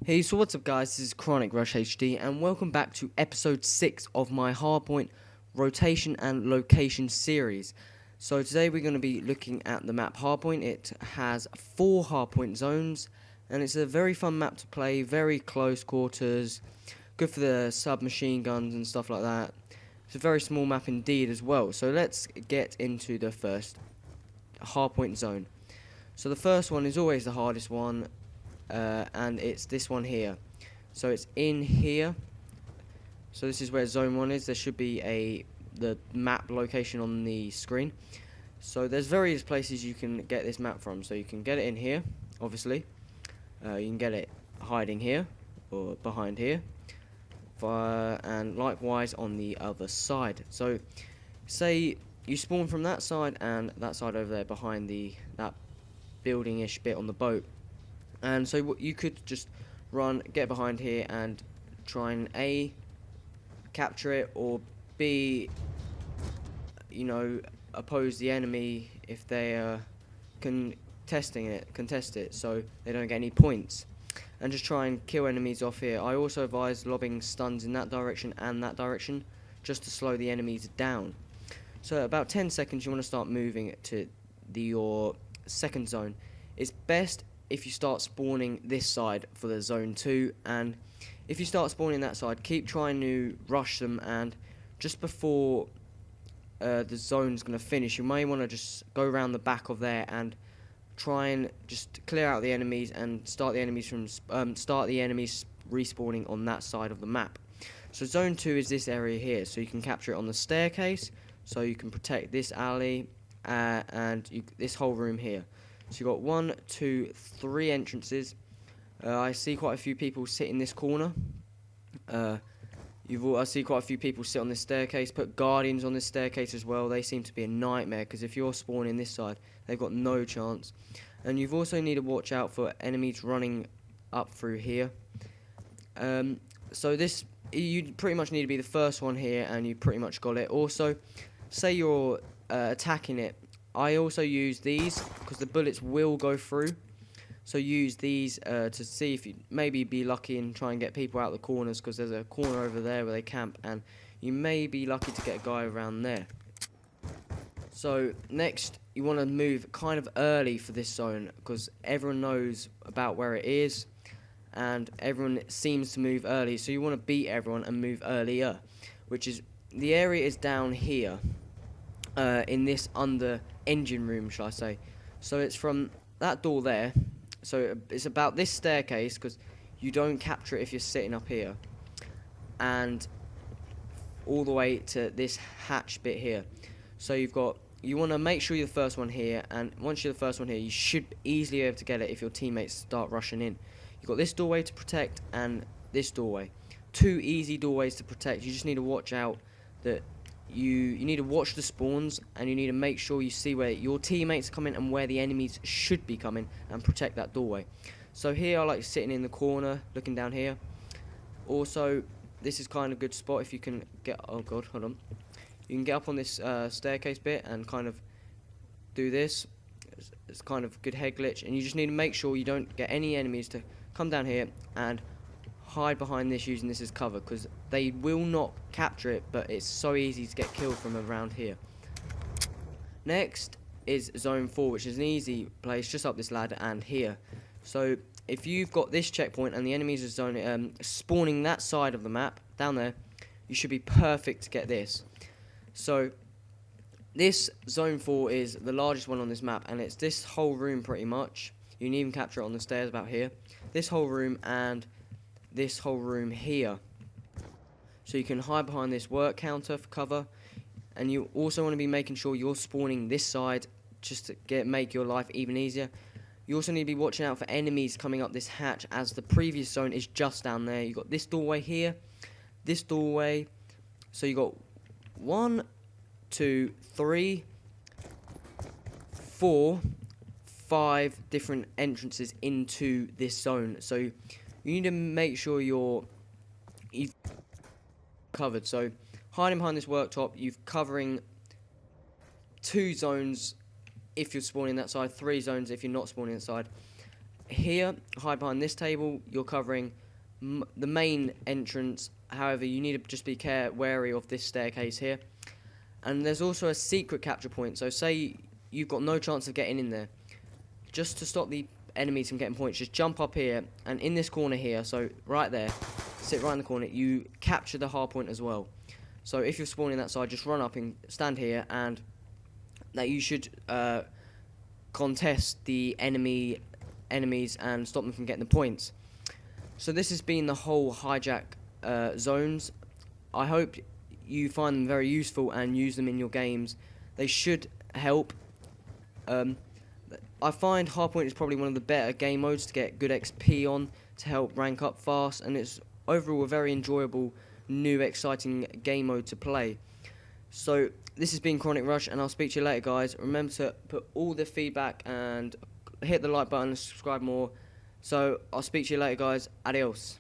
Hey, so what's up guys, this is Chronic Rush HD and welcome back to episode 6 of my Hardpoint rotation and location series. So today we're going to be looking at the map Hardpoint. It has 4 hardpoint zones and it's a very fun map to play, very close quarters, good for the submachine guns and stuff like that. It's a very small map indeed as well. So let's get into the first hardpoint zone. So the first one is always the hardest one. And it's this one here. So it's in here. So this is where zone 1 is. There should be the map location on the screen. So there's various places you can get this map from. So you can get it in here, obviously. You can get it hiding here or behind here, and likewise on the other side. So say you spawn from that side and that side over there behind that building-ish bit on the boat. And so what you could just run, get behind here and try and A, capture it, or B, oppose the enemy if they contest it so they don't get any points. And just try and kill enemies off here. I also advise lobbing stuns in that direction and that direction just to slow the enemies down. So about 10 seconds you want to start moving to your second zone. It's best if you start spawning this side for the zone 2, and if you start spawning that side, keep trying to rush them, and just before the zone's going to finish, you may want to just go around the back of there and try and just clear out the enemies and start the enemies respawning on that side of the map. So zone 2 is this area here, so you can capture it on the staircase, so you can protect this alley and this whole room here. So you've got 1, 2, 3 entrances. I see quite a few people sit in this corner. I see quite a few people sit on this staircase. Put guardians on this staircase as well. They seem to be a nightmare because if you're spawning this side, they've got no chance. And you've also need to watch out for enemies running up through here. So you pretty much need to be the first one here, and you pretty much got it. Also, say you're attacking it. I also use these because the bullets will go through. So use these to see if you maybe be lucky and try and get people out the corners, because there's a corner over there where they camp and you may be lucky to get a guy around there. So next you want to move kind of early for this zone because everyone knows about where it is and everyone seems to move early. So you want to beat everyone and move earlier, which is the area is down here. In this under engine room, shall I say. So it's from that door there, so it's about this staircase, because you don't capture it if you're sitting up here, and all the way to this hatch bit here. So you want to make sure you're the first one here, and once you're the first one here, you should easily be able to get it if your teammates start rushing in. You've got this doorway to protect and this doorway. 2 easy doorways to protect. You just need to watch out that you need to watch the spawns, and you need to make sure you see where your teammates are coming and where the enemies should be coming, and protect that doorway. So here I like sitting in the corner looking down here. Also, this is kind of a good spot if you can get, oh god, hold on, you can get up on this staircase bit and kind of do this. It's kind of good head glitch, and you just need to make sure you don't get any enemies to come down here and hide behind this, using this as cover, because they will not capture it, but it's so easy to get killed from around here. Next is zone 4, which is an easy place just up this ladder and here. So if you've got this checkpoint and the enemies are spawning that side of the map down there, you should be perfect to get this. So this zone 4 is the largest one on this map, and it's this whole room pretty much. You can even capture it on the stairs about here. This whole room and this whole room here. So you can hide behind this work counter for cover, and you also want to be making sure you're spawning this side just to make your life even easier. You also need to be watching out for enemies coming up this hatch, as the previous zone is just down there. You got this doorway here, this doorway. So you got 1, 2, 3, 4, 5 different entrances into this zone. So you need to make sure you've covered. So hiding behind this worktop, you're covering 2 zones if you're spawning that side, 3 zones if you're not spawning that side. here, hide behind this table, you're covering the main entrance. However, you need to just be wary of this staircase here. And there's also a secret capture point. So say you've got no chance of getting in there. Just to stop the enemies from getting points, just jump up here, and in this corner here, so right there, sit right in the corner, you capture the hardpoint as well. So if you're spawning that side, just run up and stand here, and that you should contest the enemies and stop them from getting the points. So this has been the whole hijack zones. I hope you find them very useful and use them in your games. They should help. I find Hardpoint is probably one of the better game modes to get good XP on, to help rank up fast, and it's overall a very enjoyable, new, exciting game mode to play. So this has been Chronic Rush, and I'll speak to you later, guys. Remember to put all the feedback and hit the like button and subscribe more. So I'll speak to you later, guys. Adios.